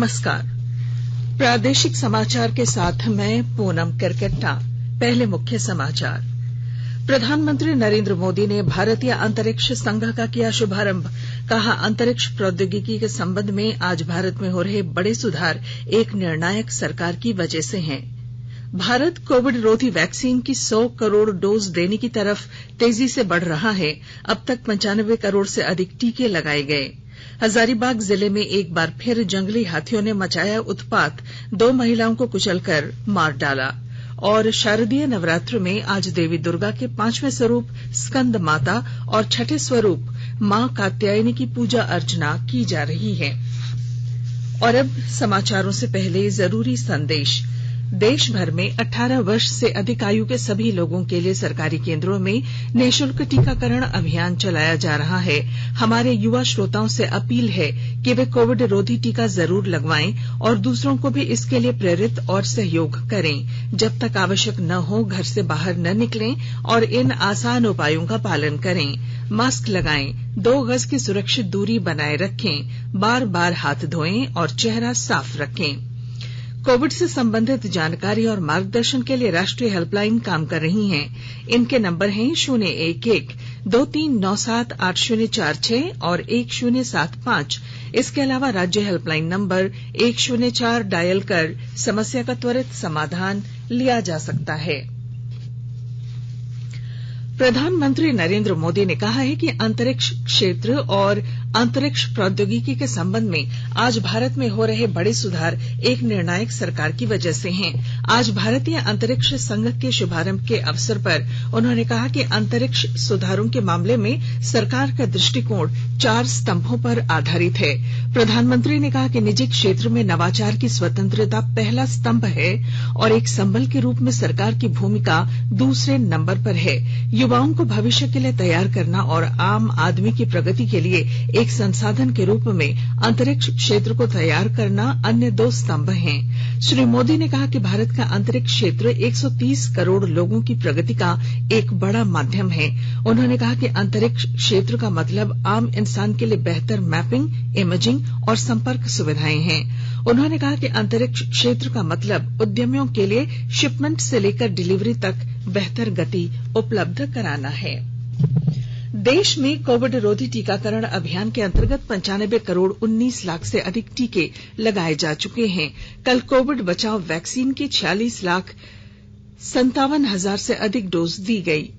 नमस्कार। प्रादेशिक समाचार के साथ मैं पूनम करकट्टा। पहले मुख्य समाचार। प्रधानमंत्री नरेंद्र मोदी ने भारतीय अंतरिक्ष संघ का किया शुभारंभ। कहा, अंतरिक्ष प्रौद्योगिकी के संबंध में आज भारत में हो रहे बड़े सुधार एक निर्णायक सरकार की वजह से हैं। भारत कोविड रोधी वैक्सीन की 100 करोड़ डोज देने की तरफ तेजी से बढ़ रहा है। अब तक 95 करोड़ से अधिक टीके लगाए गए। हजारीबाग जिले में एक बार फिर जंगली हाथियों ने मचाया उत्पात, 2 महिलाओं को कुचलकर मार डाला। और शारदीय नवरात्र में आज देवी दुर्गा के 5वें स्वरूप स्कंद माता और 6ठे स्वरूप मां कात्यायनी की पूजा अर्चना की जा रही है। और अब समाचारों से पहले जरूरी संदेश। देश भर में 18 वर्ष से अधिक आयु के सभी लोगों के लिए सरकारी केंद्रों में निःशुल्क टीकाकरण अभियान चलाया जा रहा है। हमारे युवा श्रोताओं से अपील है कि वे कोविड रोधी टीका जरूर लगवाएं और दूसरों को भी इसके लिए प्रेरित और सहयोग करें। जब तक आवश्यक न हो घर से बाहर न निकलें और इन आसान उपायों का पालन करें। मास्क लगाएं, 2 गज की सुरक्षित दूरी बनाए रखें, बार बार हाथ धोएं और चेहरा साफ रखें। कोविड से संबंधित जानकारी और मार्गदर्शन के लिए राष्ट्रीय हेल्पलाइन काम कर रही है। इनके नंबर हैं 011-2397-8046 और 1075। इसके अलावा राज्य हेल्पलाइन नंबर 104 डायल कर समस्या का त्वरित समाधान लिया जा सकता है। प्रधानमंत्री नरेंद्र मोदी ने कहा है कि अंतरिक्ष क्षेत्र और अंतरिक्ष प्रौद्योगिकी के संबंध में आज भारत में हो रहे बड़े सुधार एक निर्णायक सरकार की वजह से हैं। आज भारतीय अंतरिक्ष संघ के शुभारंभ के अवसर पर उन्होंने कहा कि अंतरिक्ष सुधारों के मामले में सरकार का दृष्टिकोण 4 स्तंभों पर आधारित है। प्रधानमंत्री ने कहा कि निजी क्षेत्र में नवाचार की स्वतंत्रता पहला स्तंभ है और एक संबल के रूप में सरकार की भूमिका दूसरे नंबर पर है। युवाओं को भविष्य के लिए तैयार करना और आम आदमी की प्रगति के लिए एक संसाधन के रूप में अंतरिक्ष क्षेत्र को तैयार करना अन्य 2 स्तंभ हैं। श्री मोदी ने कहा कि भारत का अंतरिक्ष क्षेत्र 130 करोड़ लोगों की प्रगति का एक बड़ा माध्यम है। उन्होंने कहा कि अंतरिक्ष क्षेत्र का मतलब आम इंसान के लिए बेहतर मैपिंग, इमेजिंग और संपर्क सुविधाएं हैं। उन्होंने कहा कि अंतरिक्ष क्षेत्र का मतलब उद्यमियों के लिए शिपमेंट से लेकर डिलीवरी तक बेहतर गति उपलब्ध कराना है। देश में कोविड रोधी टीकाकरण अभियान के अंतर्गत 95 करोड़ 19 लाख से अधिक टीके लगाए जा चुके हैं। कल कोविड बचाव वैक्सीन की 46,57,000 से अधिक डोज दी गई।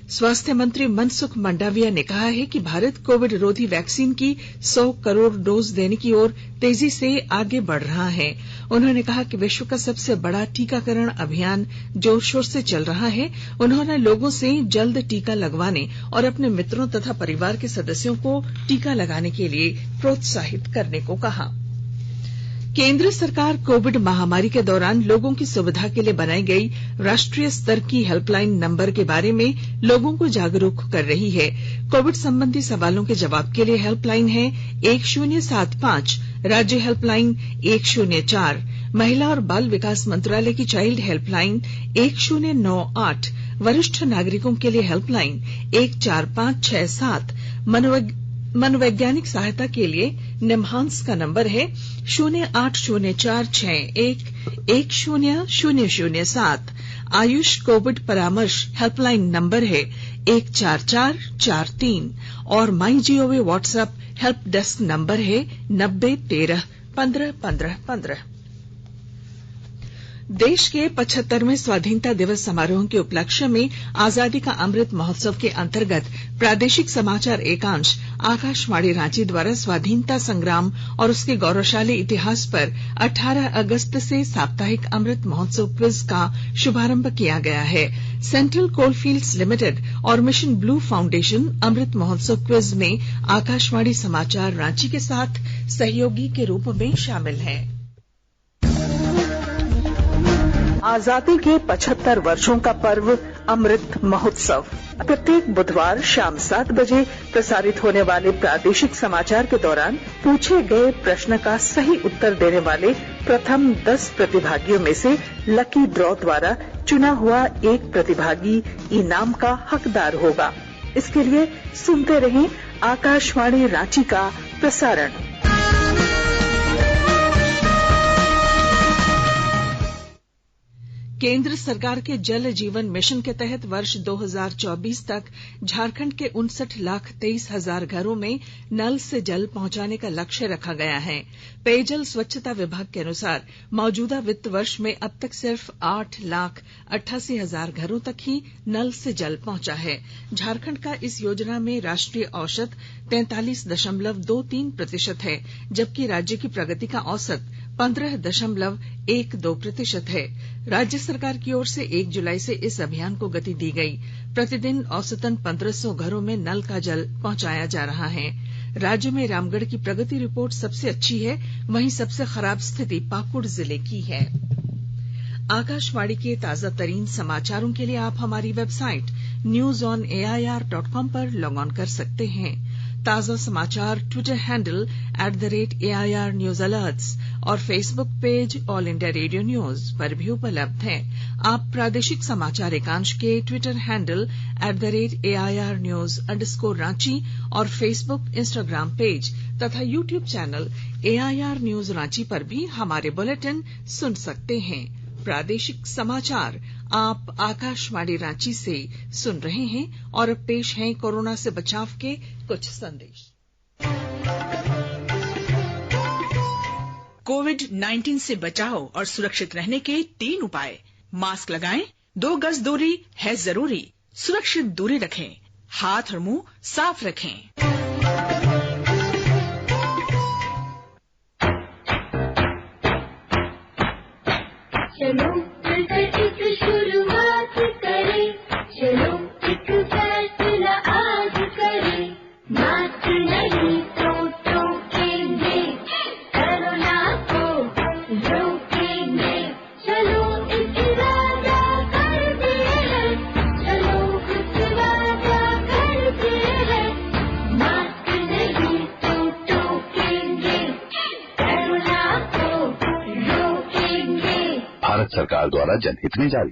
स्वास्थ्य मंत्री मनसुख मंडाविया ने कहा है कि भारत कोविड रोधी वैक्सीन की 100 करोड़ डोज देने की ओर तेजी से आगे बढ़ रहा है। उन्होंने कहा कि विश्व का सबसे बड़ा टीकाकरण अभियान जोर शोर से चल रहा है। उन्होंने लोगों से जल्द टीका लगवाने और अपने मित्रों तथा परिवार के सदस्यों को टीका लगाने के लिए प्रोत्साहित करने को कहा। केंद्र सरकार कोविड महामारी के दौरान लोगों की सुविधा के लिए बनाई गई राष्ट्रीय स्तर की हेल्पलाइन नंबर के बारे में लोगों को जागरूक कर रही है। कोविड संबंधी सवालों के जवाब के लिए हेल्पलाइन है 1075, राज्य हेल्पलाइन 104, महिला और बाल विकास मंत्रालय की चाइल्ड हेल्पलाइन 1098, वरिष्ठ नागरिकों के लिए हेल्पलाइन 14567, मनोवैज्ञानिक सहायता के लिए निम्हांस का नंबर है 0804611007, आयुष कोविड परामर्श हेल्पलाइन नंबर है 14443 और my gov WhatsApp help desk number है 9013151515। देश के 75वें स्वाधीनता दिवस समारोह के उपलक्ष्य में आजादी का अमृत महोत्सव के अंतर्गत प्रादेशिक समाचार एकांश आकाशवाणी रांची द्वारा स्वाधीनता संग्राम और उसके गौरवशाली इतिहास पर 18 अगस्त से साप्ताहिक अमृत महोत्सव क्विज का शुभारंभ किया गया है। सेंट्रल कोलफील्ड्स लिमिटेड और mission blue foundation Amrit Mahotsav quiz में आकाशवाणी समाचार रांची के साथ सहयोगी के रूप में शामिल है। आजादी के 75 वर्षों का पर्व अमृत महोत्सव प्रत्येक बुधवार शाम 7 बजे प्रसारित होने वाले प्रादेशिक समाचार के दौरान पूछे गए प्रश्न का सही उत्तर देने वाले प्रथम 10 प्रतिभागियों में से लकी ड्रॉ द्वारा चुना हुआ एक प्रतिभागी इनाम का हकदार होगा। इसके लिए सुनते रहें आकाशवाणी रांची का प्रसारण। केंद्र सरकार के जल जीवन मिशन के तहत वर्ष 2024 तक झारखंड के 59,23,000 घरों में नल से जल पहुंचाने का लक्ष्य रखा गया है। पेयजल स्वच्छता विभाग के अनुसार मौजूदा वित्त वर्ष में अब तक सिर्फ 8,88,000 घरों तक ही नल से जल पहुंचा है। झारखंड का इस योजना में राष्ट्रीय औसत 43.23% है, जबकि राज्य की प्रगति का औसत 15.12% है। राज्य सरकार की ओर से 1 जुलाई से इस अभियान को गति दी गई। प्रतिदिन औसतन 1500 घरों में नल का जल पहुंचाया जा रहा है। राज्य में रामगढ़ की प्रगति रिपोर्ट सबसे अच्छी है, वहीं सबसे खराब स्थिति पाकुड़ जिले की है। आकाशवाणी के ताजा तरीन समाचारों के लिए आप हमारी वेबसाइट newsonair.com पर लॉग ऑन कर सकते हैं। ताजा समाचार Twitter handle @AIR News Alerts और Facebook page all India radio news पर भी उपलब्ध हैं। आप प्रादेशिक समाचार एकांश के ट्विटर हैंडल @AIR News_Ranchi और फेसबुक, इंस्टाग्राम पेज तथा YouTube channel AIR News Ranchi पर भी हमारे बुलेटिन सुन सकते हैं। प्रादेशिक समाचार आप आकाशवाणी रांची से सुन रहे हैं और अब पेश हैं कोरोना से बचाव के कुछ संदेश। कोविड-19 से बचाव और सुरक्षित रहने के 3 उपाय। मास्क लगाएं, 2 गज दूरी है जरूरी, सुरक्षित दूरी रखें, हाथ और मुंह साफ रखें। चलो मिलकर एक शुरुआत करें, चलो एक फैसला आज करें, मास्क नहीं तो टोकेंगे, कोरोना को रोकेंगे, चलो एक वादा करते हैं, चलो कुछ वादा करते हैं, मास्क नहीं तो टोकेंगे, कोरोना को रोकेंगे। भारत सरकार द्वारा जनहित में जारी।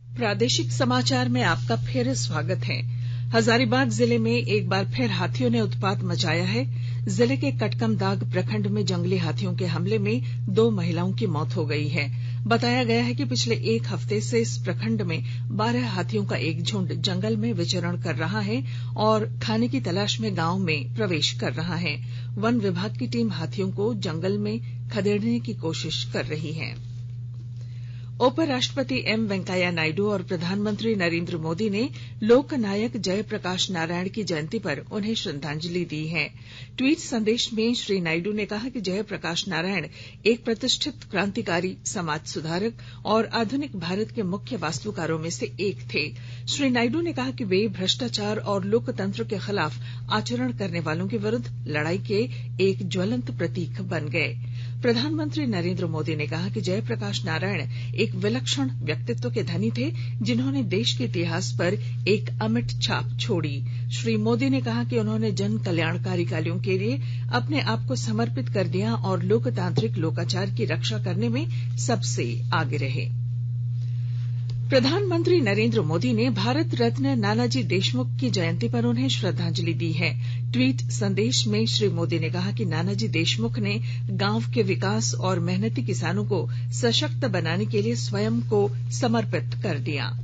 प्रादेशिक समाचार में आपका फिर स्वागत है। हजारीबाग जिले में एक बार फिर हाथियों ने उत्पात मचाया है। जिले के कटकमदाग प्रखंड में जंगली हाथियों के हमले में 2 महिलाओं की मौत हो गई है। बताया गया है कि पिछले 1 हफ्ते से इस प्रखंड में 12 हाथियों का एक झुंड जंगल में विचरण कर रहा है और खाने की तलाश में गांव में प्रवेश कर रहा है। वन विभाग की टीम हाथियों को जंगल में खदेड़ने की कोशिश कर रही है। उपराष्ट्रपति एम वेंकैया नायडू और प्रधानमंत्री नरेंद्र मोदी ने लोकनायक जयप्रकाश नारायण की जयंती पर उन्हें श्रद्धांजलि दी है। ट्वीट संदेश में श्री नायडू ने कहा कि जयप्रकाश नारायण एक प्रतिष्ठित क्रांतिकारी, समाज सुधारक और आधुनिक भारत के मुख्य वास्तुकारों में से एक थे। श्री नायडू ने कहा कि वे भ्रष्टाचार और लोकतंत्र के खिलाफ आचरण करने वालों के विरुद्ध लड़ाई के एक ज्वलंत प्रतीक बन गए। प्रधानमंत्री नरेंद्र मोदी ने कहा कि जयप्रकाश नारायण एक विलक्षण व्यक्तित्व के धनी थे, जिन्होंने देश के इतिहास पर एक अमिट छाप छोड़ी। श्री मोदी ने कहा कि उन्होंने जन कल्याणकारी कार्यों के लिए अपने आप को समर्पित कर दिया और लोकतांत्रिक लोकाचार की रक्षा करने में सबसे आगे रहे। प्रधानमंत्री नरेंद्र मोदी ने भारत रत्न नानाजी देशमुख की जयंती पर उन्हें श्रद्धांजलि दी है। ट्वीट संदेश में श्री मोदी ने कहा कि नानाजी देशमुख ने गांव के विकास और मेहनती किसानों को सशक्त बनाने के लिए स्वयं को समर्पित कर दिया।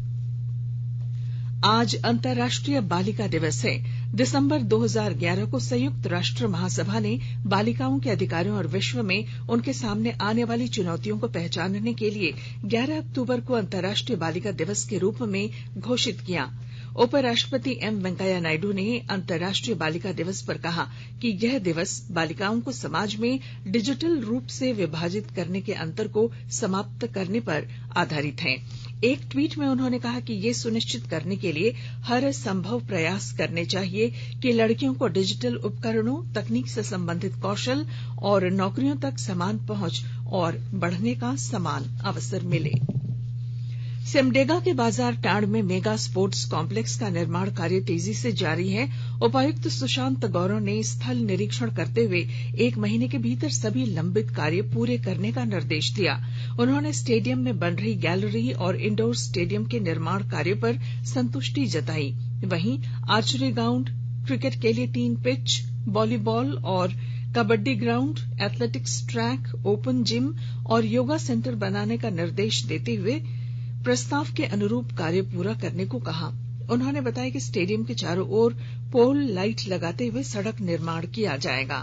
आज अंतर्राष्ट्रीय बालिका दिवस है। दिसंबर 2011 को संयुक्त राष्ट्र महासभा ने बालिकाओं के अधिकारों और विश्व में उनके सामने आने वाली चुनौतियों को पहचानने के लिए 11 अक्टूबर को अंतर्राष्ट्रीय बालिका दिवस के रूप में घोषित किया। उपराष्ट्रपति एम वेंकैया नायडू ने अंतर्राष्ट्रीय बालिका दिवस पर कहा कि यह दिवस बालिकाओं को समाज में डिजिटल रूप से विभाजित करने के अंतर को समाप्त करने पर आधारित है। एक ट्वीट में उन्होंने कहा कि ये सुनिश्चित करने के लिए हर संभव प्रयास करने चाहिए कि लड़कियों को डिजिटल उपकरणों, तकनीक से संबंधित कौशल और नौकरियों तक समान पहुंच और बढ़ने का समान अवसर मिले। सिमडेगा के बाजार टांड में मेगा स्पोर्ट्स कॉम्प्लेक्स का निर्माण कार्य तेजी से जारी है। उपायुक्त सुशांत गौरव ने स्थल निरीक्षण करते हुए 1 महीने के भीतर सभी लंबित कार्य पूरे करने का निर्देश दिया। उन्होंने स्टेडियम में बन रही गैलरी और इंडोर स्टेडियम के निर्माण कार्य पर संतुष्टि जताई। वहीं आर्चरी ग्राउंड, क्रिकेट के लिए 3 पिच, वॉलीबॉल और kabaddi ground, athletics track, open gym और योगा सेंटर बनाने का निर्देश देते हुए प्रस्ताव के अनुरूप कार्य पूरा करने को कहा। उन्होंने बताया कि स्टेडियम के चारों ओर पोल लाइट लगाते हुए सड़क निर्माण किया जाएगा।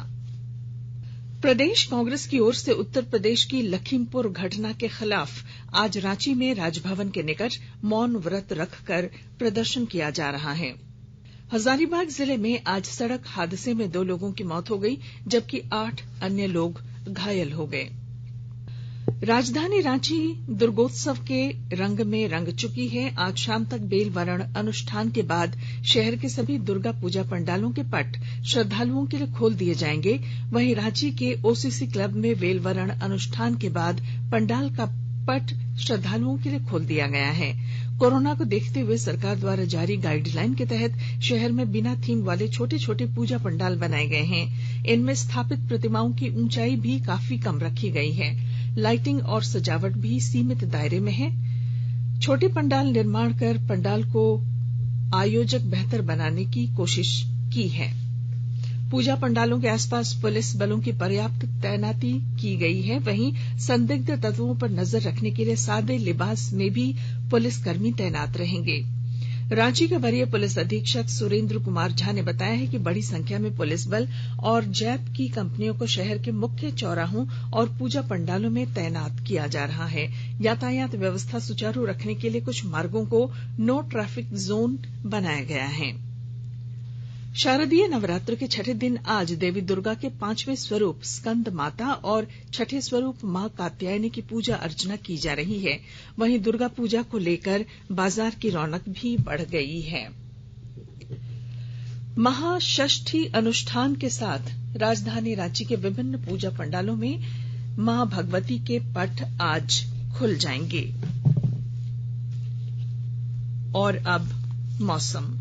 प्रदेश कांग्रेस की ओर से उत्तर प्रदेश की लखीमपुर घटना के खिलाफ आज रांची में राजभवन के निकट मौन व्रत रखकर प्रदर्शन किया जा रहा है। हजारीबाग जिले में आज सड़क हादसे में 2 लोगों की मौत हो गई, जबकि 8 अन्य लोग घायल हो गए। राजधानी रांची दुर्गोत्सव के रंग में रंग चुकी है। आज शाम तक बेलवरण अनुष्ठान के बाद शहर के सभी दुर्गा पूजा पंडालों के पट श्रद्धालुओं के लिए खोल दिए जाएंगे। वहीं रांची के ओसीसी क्लब में बेलवरण अनुष्ठान के बाद पंडाल का पट श्रद्धालुओं के लिए खोल दिया गया है। कोरोना को देखते हुए सरकार द्वारा जारी गाइडलाइन के तहत शहर में बिना थीम वाले छोटे छोटे पूजा पंडाल बनाए गए हैं। इनमें स्थापित प्रतिमाओं की ऊंचाई भी काफी कम रखी गई है। लाइटिंग और सजावट भी सीमित दायरे में है। छोटे पंडाल निर्माण कर पंडाल को आयोजक बेहतर बनाने की कोशिश की है। पूजा पंडालों के आसपास पुलिस बलों की पर्याप्त तैनाती की गई है। वहीं संदिग्ध तत्वों पर नजर रखने के लिए सादे लिबास में भी पुलिसकर्मी तैनात रहेंगे। रांची के वरीय पुलिस अधीक्षक सुरेंद्र कुमार झा ने बताया है कि बड़ी संख्या में पुलिस बल और जैप की कंपनियों को शहर के मुख्य चौराहों और पूजा पंडालों में तैनात किया जा रहा है। यातायात व्यवस्था सुचारू रखने के लिए कुछ मार्गों को नो ट्रैफिक जोन बनाया गया है। शारदीय नवरात्र के छठे दिन आज देवी दुर्गा के 5वें स्वरूप स्कंद माता और छठे स्वरूप मां कात्यायनी की पूजा अर्चना की जा रही है। वहीं दुर्गा पूजा को लेकर बाजार की रौनक भी बढ़ गई है। महाषष्ठी अनुष्ठान के साथ राजधानी रांची के विभिन्न पूजा पंडालों में मां भगवती के पट आज खुल जाएंगे। और अब मौसम।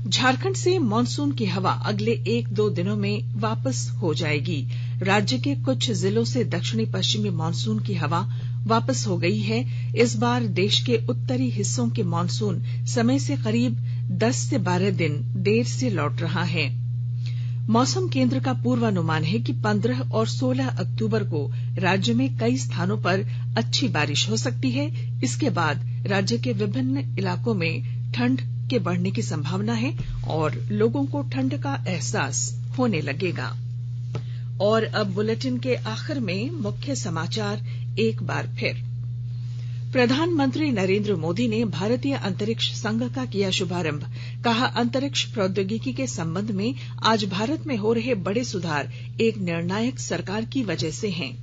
झारखंड से मानसून की हवा अगले 1-2 दिनों में वापस हो जाएगी। राज्य के कुछ जिलों से दक्षिणी पश्चिमी मानसून की हवा वापस हो गई है। इस बार देश के उत्तरी हिस्सों के मानसून समय से करीब 10 से 12 दिन देर से लौट रहा है। मौसम केंद्र का पूर्वानुमान है कि 15 और 16 अक्टूबर को राज्य में कई स्थानों पर अच्छी बारिश हो सकती है। इसके बाद राज्य के विभिन्न इलाकों में ठंड के बढ़ने की संभावना है और लोगों को ठंड का एहसास होने लगेगा। और अब बुलेटिन के आखिर में मुख्य समाचार एक बार फिर। प्रधानमंत्री नरेंद्र मोदी ने भारतीय अंतरिक्ष संघ का किया शुभारंभ। कहा, अंतरिक्ष प्रौद्योगिकी के संबंध में आज भारत में हो रहे बड़े सुधार एक निर्णायक सरकार की वजह से हैं।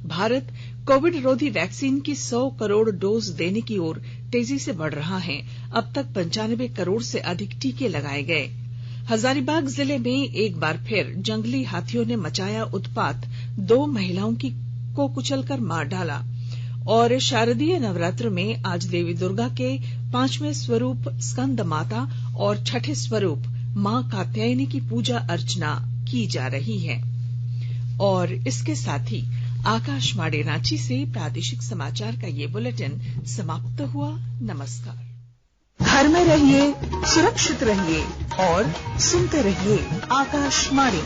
भारत कोविड रोधी वैक्सीन की 100 करोड़ डोज देने की ओर तेजी से बढ़ रहा है। अब तक 95 करोड़ से अधिक टीके लगाए गए। हजारीबाग जिले में एक बार फिर जंगली हाथियों ने मचाया उत्पात, 2 महिलाओं को कुचलकर मार डाला। और शारदीय नवरात्र में आज देवी दुर्गा के 5वें स्वरूप स्कंद माता और छठे स्वरूप मां कात्यायनी की पूजा अर्चना की जा रही है। और इसके साथ ही आकाशवाणी रांची से प्रादेशिक समाचार का ये बुलेटिन समाप्त हुआ। नमस्कार। घर में रहिए, सुरक्षित रहिए और सुनते रहिए आकाशवाणी।